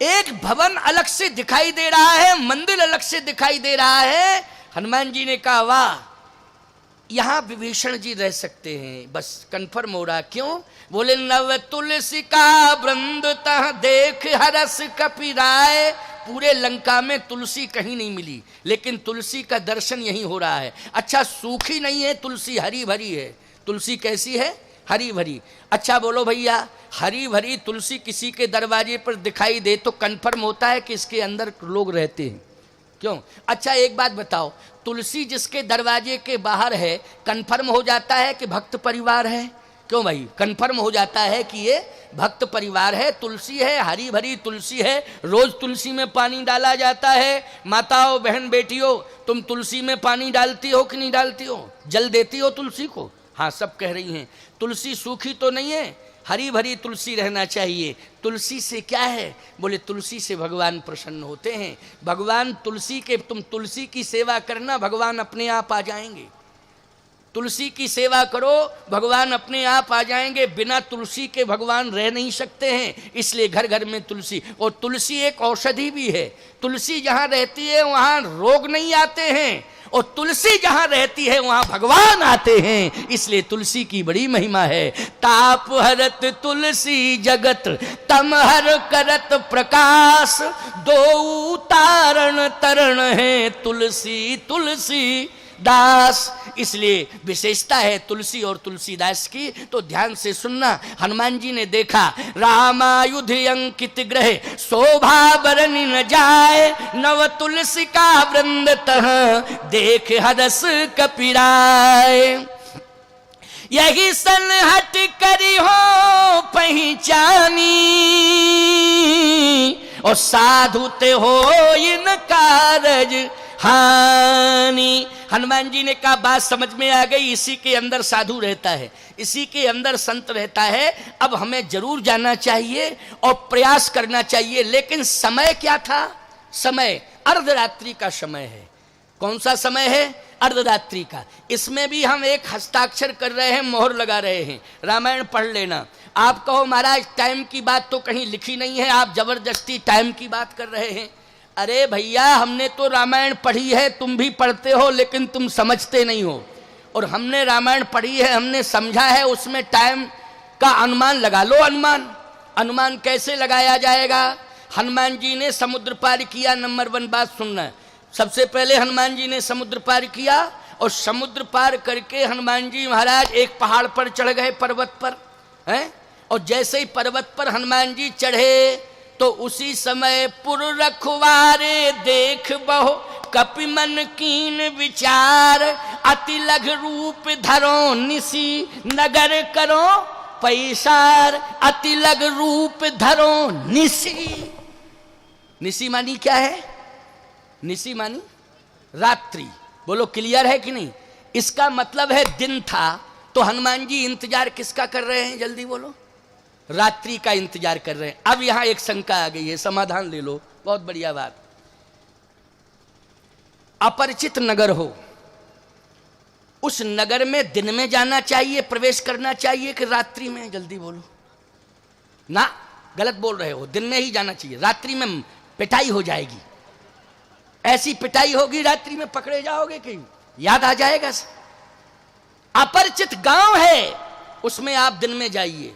एक भवन अलग से दिखाई दे रहा है, मंदिर अलग से दिखाई दे रहा है। हनुमान जी ने कहा वाह, यहां विभीषण जी रह सकते हैं, बस कंफर्म हो रहा। क्यों? बोले नव तुलसी का वृंद तह देख हरस कपिराय। पूरे लंका में तुलसी कहीं नहीं मिली, लेकिन तुलसी का दर्शन यहीं हो रहा है। अच्छा, सूखी नहीं है तुलसी, हरी भरी है। तुलसी कैसी है? हरी भरी। अच्छा बोलो भैया, हरी भरी तुलसी किसी के दरवाजे पर दिखाई दे तो कंफर्म होता है कि इसके अंदर लोग रहते हैं। क्यों? अच्छा एक बात बताओ, तुलसी जिसके दरवाजे के बाहर है, कंफर्म हो जाता है कि भक्त परिवार है? क्यों भाई? कंफर्म हो जाता है कि ये भक्त परिवार है। तुलसी है, हरी भरी तुलसी है, रोज तुलसी में पानी डाला जाता है। माताओं, बहन, बेटियों, तुम तुलसी में पानी डालती हो कि नहीं डालती हो? जल देती हो तुलसी को? हाँ, सब कह रही हैं। तुलसी सूखी तो नहीं है, हरी भरी तुलसी रहना चाहिए। तुलसी से क्या है? बोले तुलसी से भगवान प्रसन्न होते हैं। भगवान तुलसी के, तुम तुलसी की सेवा करना, भगवान अपने आप आ जाएंगे। तुलसी की सेवा करो, भगवान अपने आप आ जाएंगे। बिना तुलसी के भगवान रह नहीं सकते हैं, इसलिए घर घर में तुलसी। और तुलसी एक औषधि भी है। तुलसी जहाँ रहती है वहाँ रोग नहीं आते हैं, और तुलसी जहाँ रहती है वहाँ भगवान आते हैं, इसलिए तुलसी की बड़ी महिमा है। ताप हरत तुलसी जगत तम हर करत प्रकाश, दो तारण तरण है तुलसी तुलसी दास। इसलिए विशेषता है तुलसी और तुलसीदास की। तो ध्यान से सुनना। हनुमान जी ने देखा रामायुध अंकित ग्रह, शोभा बरनि न जाए, नव तुलसी का वृंद तह देख हरस कपिराय। यही सन हट करी हो पहचानी, और साधु ते हो इन कारज हानि। हनुमान जी ने कहा बात समझ में आ गई, इसी के अंदर साधु रहता है, इसी के अंदर संत रहता है। अब हमें जरूर जाना चाहिए और प्रयास करना चाहिए। लेकिन समय क्या था? समय अर्धरात्रि का समय है। कौन सा समय है? अर्धरात्रि का। इसमें भी हम एक हस्ताक्षर कर रहे हैं, मोहर लगा रहे हैं। रामायण पढ़ लेना। आप कहो महाराज टाइम की बात तो कहीं लिखी नहीं है, आप जबरदस्ती टाइम की बात कर रहे हैं। अरे भैया, हमने तो रामायण पढ़ी है, तुम भी पढ़ते हो, लेकिन तुम समझते नहीं हो। और हमने रामायण पढ़ी है, हमने समझा है, उसमें टाइम का अनुमान लगा लो। अनुमान कैसे लगाया जाएगा? हनुमान जी ने समुद्र पार किया। नंबर 1 बात सुनना। सबसे पहले हनुमान जी ने समुद्र पार किया, और समुद्र पार करके हनुमान जी महाराज एक पहाड़ पर चढ़ गए, पर्वत पर हैं। और जैसे ही पर्वत पर हनुमान जी चढ़े तो उसी समय पुर रखवारे देख बहु कपि मन कीन विचार, अति लघु रूप धरो निसी नगर करो पैसार। अति लघु रूप धरो निसी। निसी मानी क्या है? निसी मानी रात्रि। बोलो क्लियर है कि नहीं? इसका मतलब है दिन था, तो हनुमान जी इंतजार किसका कर रहे हैं? जल्दी बोलो। रात्रि का इंतजार कर रहे हैं। अब यहां एक शंका आ गई है, समाधान ले लो। बहुत बढ़िया बात। अपरिचित नगर हो, उस नगर में दिन में जाना चाहिए, प्रवेश करना चाहिए कि रात्रि में? जल्दी बोलो ना, गलत बोल रहे हो। दिन में ही जाना चाहिए, रात्रि में पिटाई हो जाएगी। ऐसी पिटाई होगी रात्रि में, पकड़े जाओगे कि याद आ जाएगा। अपरिचित गांव है, उसमें आप दिन में जाइए।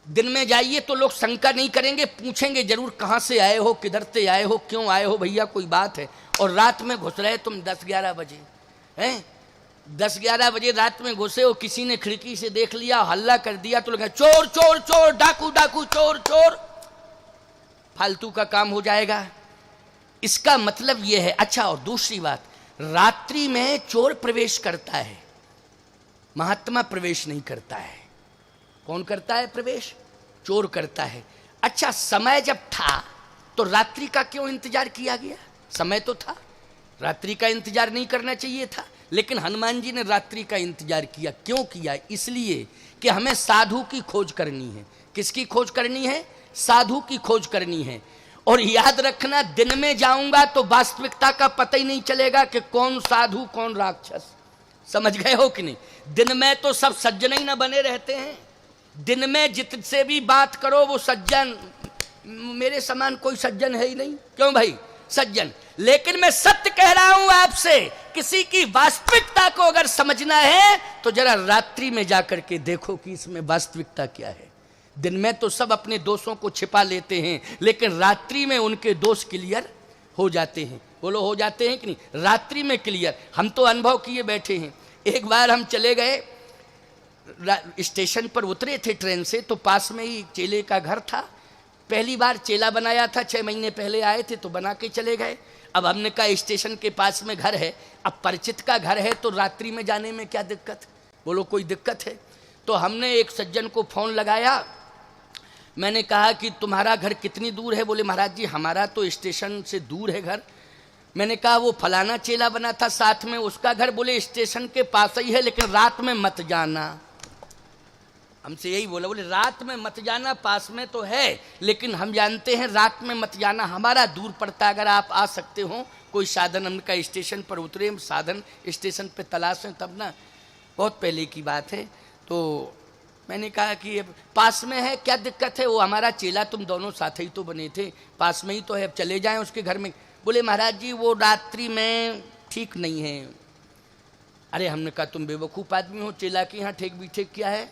दिन में जाइए तो लोग शंका नहीं करेंगे, पूछेंगे जरूर कहां से आए हो, किधर से आए हो, क्यों आए हो भैया, कोई बात है। और रात में घुस रहे तुम 10-11 बजे हैं, 10-11 बजे रात में घुसे हो, किसी ने खिड़की से देख लिया, हल्ला कर दिया, तो लोग चोर चोर चोर, डाकू डाकू, चोर चोर, फालतू का काम हो जाएगा। इसका मतलब यह है। अच्छा, और दूसरी बात, रात्रि में चोर प्रवेश करता है, महात्मा प्रवेश नहीं करता है। कौन करता है प्रवेश? चोर करता है। अच्छा, समय जब था तो रात्रि का क्यों इंतजार किया गया? समय तो था, रात्रि का इंतजार नहीं करना चाहिए था, लेकिन हनुमान जी ने रात्रि का इंतजार किया। क्यों किया? इसलिए कि हमें साधु की खोज करनी है। किसकी खोज करनी है? साधु की खोज करनी है। और याद रखना, दिन में जाऊंगा तो वास्तविकता का पता ही नहीं चलेगा कि कौन साधु कौन राक्षस। समझ गए हो कि नहीं? दिन में तो सब सज्जन ही ना बने रहते हैं। दिन में जितसे भी बात करो वो सज्जन, मेरे समान कोई सज्जन है ही नहीं। क्यों भाई सज्जन? लेकिन मैं सत्य कह रहा हूं आपसे, किसी की वास्तविकता को अगर समझना है तो जरा रात्रि में जाकर के देखो कि इसमें वास्तविकता क्या है। दिन में तो सब अपने दोषों को छिपा लेते हैं, लेकिन रात्रि में उनके दोष क्लियर हो जाते हैं। बोलो हो जाते हैं कि नहीं? रात्रि में क्लियर। हम तो अनुभव किए बैठे हैं। एक बार हम चले गए, स्टेशन पर उतरे थे ट्रेन से, तो पास में ही चेले का घर था। पहली बार चेला बनाया था, 6 महीने पहले आए थे तो बना के चले गए। अब हमने कहा स्टेशन के पास में घर है, अब परिचित का घर है तो रात्रि में जाने में क्या दिक्कत? बोलो कोई दिक्कत है? तो हमने एक सज्जन को फोन लगाया, मैंने कहा कि तुम्हारा घर कितनी दूर है? बोले महाराज जी हमारा तो स्टेशन से दूर है घर। मैंने कहा वो फलाना चेला बना था साथ में, उसका घर? बोले स्टेशन के पास ही है, लेकिन रात में मत जाना। हमसे यही बोला, बोले रात में मत जाना, पास में तो है लेकिन हम जानते हैं रात में मत जाना, हमारा दूर पड़ता है, अगर आप आ सकते हो कोई साधन। हमने स्टेशन पर उतरे, हम साधन स्टेशन पे तलाश हैं तब ना, बहुत पहले की बात है। तो मैंने कहा कि अब पास में है, क्या दिक्कत है? वो हमारा चेला, तुम दोनों साथ ही तो बने थे, पास में ही तो है, अब चले जाएं उसके घर में। बोले महाराज जी वो रात्रि में ठीक नहीं है। अरे हमने कहा तुम बेवकूफ़ आदमी हो, चेला के यहाँ ठेक बीठेक क्या है?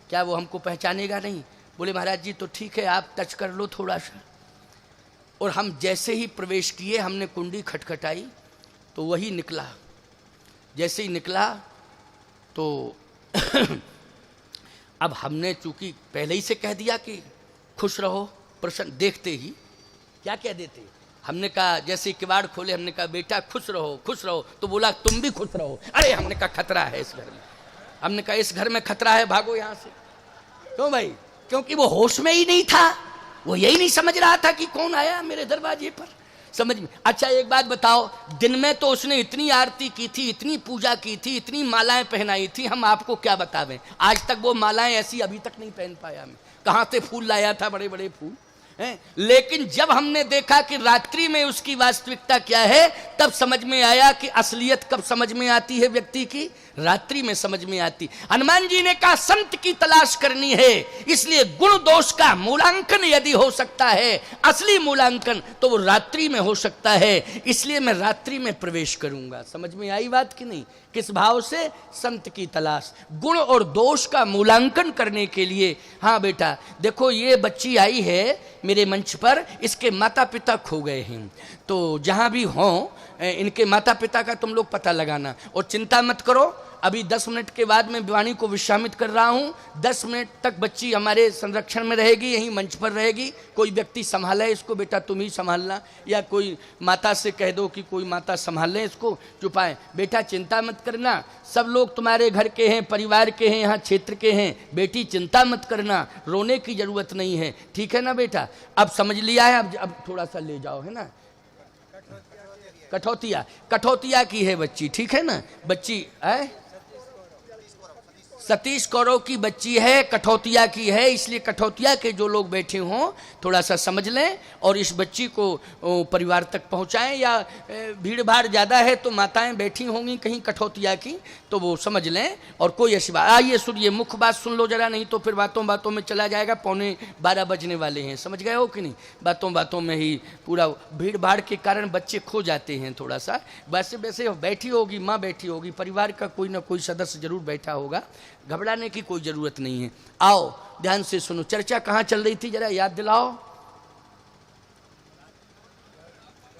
क्या वो हमको पहचानेगा नहीं? बोले महाराज जी तो ठीक है, आप टच कर लो थोड़ा सा। और हम जैसे ही प्रवेश किए, हमने कुंडी खटखटाई तो वही निकला। जैसे ही निकला तो अब हमने चूंकि पहले ही से कह दिया कि खुश रहो प्रसन्न, देखते ही क्या कह देते, हमने कहा जैसे किवाड़ खोले, हमने कहा बेटा खुश रहो खुश रहो, तो बोला तुम भी खुश रहो। अरे हमने कहा खतरा है इस घर में, हमने कहा इस घर में खतरा है, भागो यहां से। क्यों भाई? क्योंकि वो होश में ही नहीं था, वो यही नहीं समझ रहा था कि कौन आया मेरे दरवाजे पर। समझ में? अच्छा एक बात बताओ, दिन में तो उसने इतनी आरती की थी, इतनी पूजा की थी, इतनी मालाएं पहनाई थी, हम आपको क्या बतावें, आज तक वो मालाएं ऐसी अभी तक नहीं पहन पाया। मैं कहाँ से फूल लाया था, बड़े बड़े फूल हैं। लेकिन जब हमने देखा कि रात्रि में उसकी वास्तविकता क्या है, तब समझ में आया कि असलियत कब समझ में आती है व्यक्ति की? रात्रि में समझ में आती। हनुमान जी ने कहा संत की तलाश करनी है, इसलिए गुण दोष का मूल्यांकन यदि हो सकता है, असली मूल्यांकन, तो वो रात्रि में हो सकता है। इसलिए मैं रात्रि में प्रवेश करूंगा। समझ में आई बात कि नहीं? किस भाव से? संत की तलाश, गुण और दोष का मूल्यांकन करने के लिए। हाँ बेटा देखो, ये बच्ची आई है मेरे मंच पर, इसके माता पिता खो गए हैं, तो जहां भी हों इनके माता पिता का तुम लोग पता लगाना। और चिंता मत करो, अभी 10 मिनट के बाद मैं वाणी को विश्रामित कर रहा हूं, 10 मिनट तक बच्ची हमारे संरक्षण में रहेगी, यहीं मंच पर रहेगी। कोई व्यक्ति संभाले इसको, बेटा तुम ही संभालना, या कोई माता से कह दो कि कोई माता संभाल लें इसको, चुपाएं। बेटा चिंता मत करना, सब लोग तुम्हारे घर के हैं, परिवार के हैं, यहाँ क्षेत्र के हैं। बेटी चिंता मत करना, रोने की जरूरत नहीं है, ठीक है ना बेटा? अब समझ लिया है, अब थोड़ा सा ले जाओ, है ना? कठौतिया, कठौतिया की है बच्ची, ठीक है ना? बच्ची है सतीश कौरव की बच्ची है, कठौतिया की है, इसलिए कठौतिया के जो लोग बैठे हों थोड़ा सा समझ लें और इस बच्ची को परिवार तक पहुंचाएं। या भीड़ भाड़ ज़्यादा है तो माताएं बैठी होंगी कहीं कठौतिया की, तो वो समझ लें और कोई ऐसी बात। आइए सुनिए, मुख्य बात सुन लो जरा, नहीं तो फिर बातों बातों में चला जाएगा। 11:15 बजने वाले हैं, समझ गए हो कि नहीं? बातों बातों में ही पूरा भीड़ भाड़ के कारण बच्चे खो जाते हैं थोड़ा सा। वैसे वैसे बैठी होगी माँ, बैठी होगी, परिवार का कोई ना कोई सदस्य जरूर बैठा होगा, घबराने की कोई जरूरत नहीं है। आओ ध्यान से सुनो, चर्चा कहाँ चल रही थी जरा याद दिलाओ।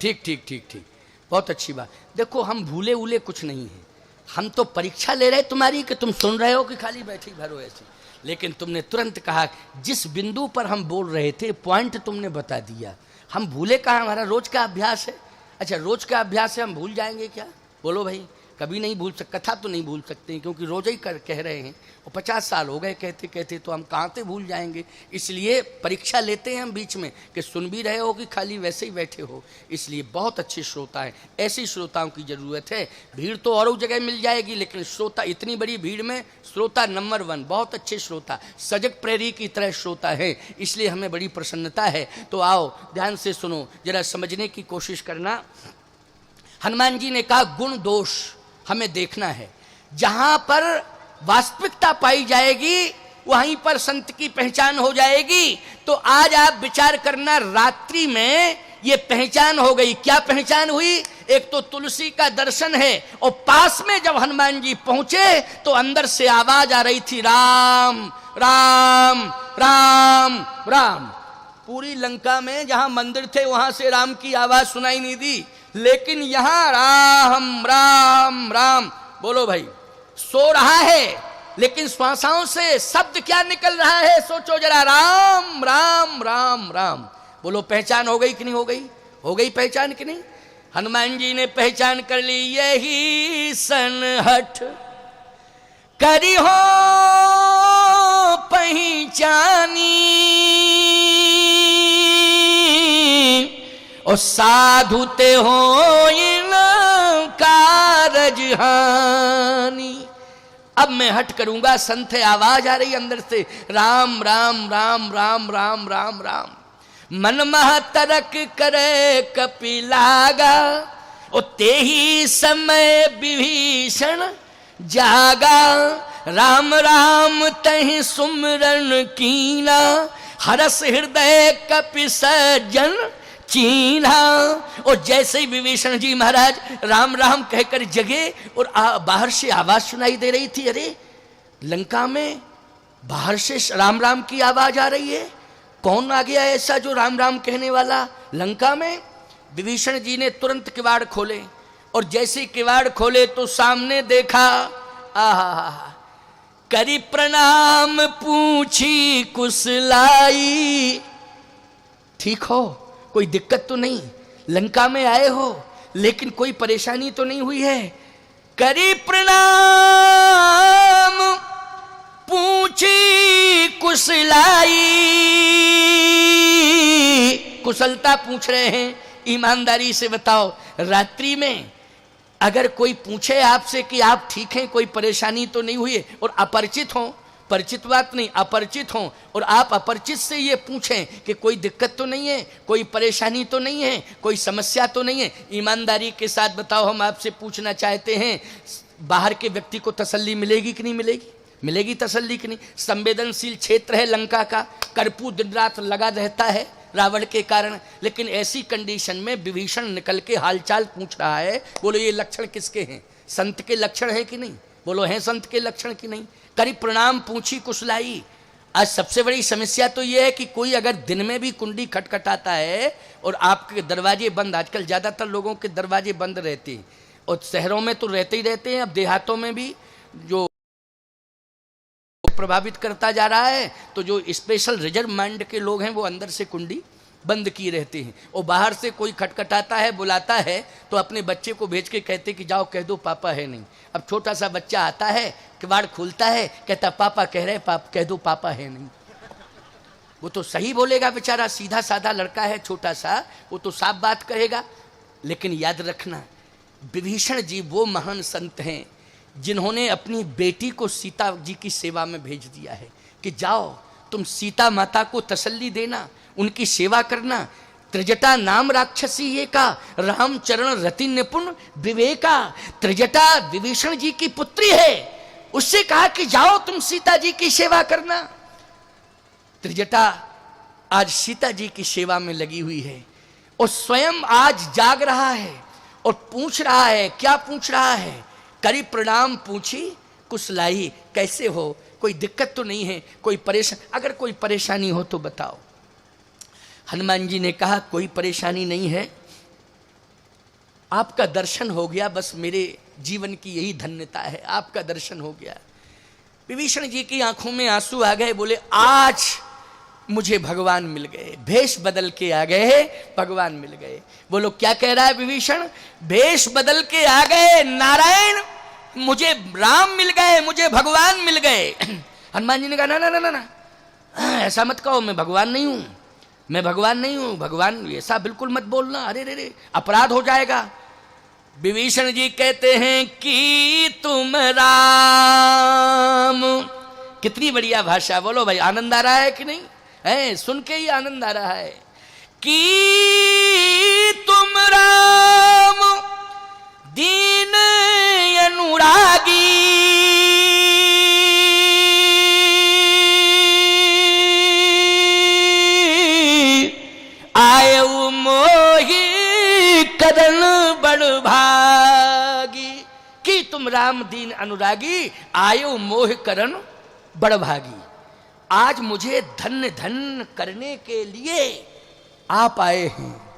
ठीक ठीक ठीक ठीक, बहुत अच्छी बात। देखो हम भूले उले कुछ नहीं है, हम तो परीक्षा ले रहे तुम्हारी कि तुम सुन रहे हो कि खाली बैठी भरो ऐसी। लेकिन तुमने तुरंत कहा, जिस बिंदु पर हम बोल रहे थे पॉइंट तुमने बता दिया। हम भूले कहाँ, हमारा रोज का अभ्यास है। अच्छा रोज का अभ्यास है, हम भूल जाएंगे क्या? बोलो भाई, कभी नहीं भूल सकते, कथा तो नहीं भूल सकते क्योंकि रोज ही कह रहे हैं, और 50 साल हो गए कहते कहते, तो हम कहाँ से भूल जाएंगे। इसलिए परीक्षा लेते हैं हम बीच में कि सुन भी रहे हो कि खाली वैसे ही बैठे हो। इसलिए बहुत अच्छे श्रोता हैं, ऐसी श्रोताओं की ज़रूरत है। भीड़ तो और जगह मिल जाएगी, लेकिन श्रोता, इतनी बड़ी भीड़ में श्रोता नंबर 1, बहुत अच्छे श्रोता, सजग प्रेरी की तरह श्रोता है, इसलिए हमें बड़ी प्रसन्नता है। तो आओ ध्यान से सुनो, जरा समझने की कोशिश करना। हनुमान जी ने कहा गुण दोष हमें देखना है, जहां पर वास्तविकता पाई जाएगी वहीं पर संत की पहचान हो जाएगी। तो आज आप विचार करना, रात्रि में ये पहचान हो गई। क्या पहचान हुई? एक तो तुलसी का दर्शन है, और पास में जब हनुमान जी पहुंचे तो अंदर से आवाज आ रही थी, राम राम राम राम। पूरी लंका में जहां मंदिर थे वहां से राम की आवाज सुनाई नहीं दी, लेकिन यहां राम राम राम। बोलो भाई, सो रहा है लेकिन श्वासों से शब्द क्या निकल रहा है? सोचो जरा, राम राम राम राम। बोलो, पहचान हो गई कि नहीं हो गई? हो गई पहचान कि नहीं? हनुमान जी ने पहचान कर ली। यही सनहट करी हो पहचानी, और साधु ते हो इन कारज हानि। अब मैं हट करूंगा। संत है, आवाज आ रही अंदर से, राम राम राम राम राम राम राम। मन मह तरक करे कपिलागा, ओ ते ही समय विभीषण जागा। राम राम तहि सुमरन कीना, हरस हृदय कपि सज्जन चीन्हा। और जैसे ही विभीषण जी महाराज राम राम कहकर जगे, और बाहर से आवाज सुनाई दे रही थी। अरे, लंका में बाहर से राम राम की आवाज आ रही है। कौन आ गया ऐसा जो राम राम कहने वाला लंका में? विभीषण जी ने तुरंत किवाड़ खोले, और जैसे किवाड़ खोले तो सामने देखा, आहा, करी प्रणाम पूछी कुशलाई। ठीक हो? कोई दिक्कत तो नहीं? लंका में आए हो लेकिन कोई परेशानी तो नहीं हुई है? करी प्रणाम पूछी कुशलाई। कुशलता पूछ रहे हैं, ईमानदारी से बताओ। रात्रि में अगर कोई पूछे आपसे कि आप ठीक हैं, कोई परेशानी तो नहीं हुई है, और अपरिचित हो, परिचित बात नहीं, अपरिचित हो, और आप अपरिचित से ये पूछें कि कोई दिक्कत तो नहीं है, कोई परेशानी तो नहीं है, कोई समस्या तो नहीं है, ईमानदारी के साथ बताओ, हम आपसे पूछना चाहते हैं, बाहर के व्यक्ति को तसल्ली मिलेगी कि नहीं मिलेगी? मिलेगी तसल्ली कि नहीं? संवेदनशील क्षेत्र है लंका का, कर्फ्यू दिन रात लगा रहता है रावण के कारण, लेकिन ऐसी कंडीशन में विभीषण निकल के हालचाल पूछ रहा है। बोलो, ये लक्षण किसके हैं? संत के लक्षण है कि नहीं? बोलो, हैं संत के लक्षण कि नहीं? करी प्रणाम पूछी कुशलाई। आज सबसे बड़ी समस्या तो यह है कि कोई अगर दिन में भी कुंडी खटखटाता है और आपके दरवाजे बंद, आजकल ज़्यादातर लोगों के दरवाजे बंद रहते हैं, और शहरों में तो रहते ही रहते हैं, अब देहातों में भी जो प्रभावित करता जा रहा है, तो जो स्पेशल रिजर्व माइंड के लोग हैं वो अंदर से कुंडी बंद किए रहते हैं, और बाहर से कोई खटखटाता है, बुलाता है, तो अपने बच्चे को भेज के कहते कि जाओ कह दो पापा है नहीं। अब छोटा सा बच्चा आता है, किवाड़ खोलता है, कहता पापा कह रहे, पाप कह दो पापा है नहीं। वो तो सही बोलेगा बेचारा, सीधा साधा लड़का है छोटा सा, वो तो साफ बात कहेगा। लेकिन याद रखना, विभीषण जी वो महान संत हैं जिन्होंने अपनी बेटी को सीता जी की सेवा में भेज दिया है कि जाओ तुम सीता माता को तसल्ली देना, उनकी सेवा करना। त्रिजटा नाम राक्षसी ये का, राम चरण रति निपुण विवेका। त्रिजटा विभीषण जी की पुत्री है, उससे कहा कि जाओ तुम सीता जी की सेवा करना। त्रिजटा आज सीता जी की सेवा में लगी हुई है, और स्वयं आज जाग रहा है और पूछ रहा है। क्या पूछ रहा है? करी प्रणाम पूछी कुशलाई। कैसे हो? कोई दिक्कत तो नहीं है? कोई अगर कोई परेशानी हो तो बताओ। हनुमान जी ने कहा कोई परेशानी नहीं है, आपका दर्शन हो गया, बस मेरे जीवन की यही धन्यता है, आपका दर्शन हो गया। विभीषण जी की आंखों में आंसू आ गए, बोले आज मुझे भगवान मिल गए, भेष बदल के आ गए, भगवान मिल गए। बोलो, क्या कह रहा है विभीषण? भेष बदल के आ गए नारायण, मुझे राम मिल गए, मुझे भगवान मिल गए। हनुमान जी ने कहा ना ना ना ना, ऐसा मत कहो, मैं भगवान नहीं हूं, मैं भगवान नहीं हूं, भगवान ऐसा बिल्कुल मत बोलना, अरे रे रे अपराध हो जाएगा। विभीषण जी कहते हैं कि तुम राम। कितनी बढ़िया भाषा, बोलो भाई, आनंद आ रहा है कि नहीं? है, सुन के ही आनंद आ रहा है। कि तुम राम दीन अनुरागी, ददन बड़ भागी, कि तुम राम दीन अनुरागी, आयो मोह करन बड़ भागी। आज मुझे धन्य धन्य करने के लिए आप आए हैं।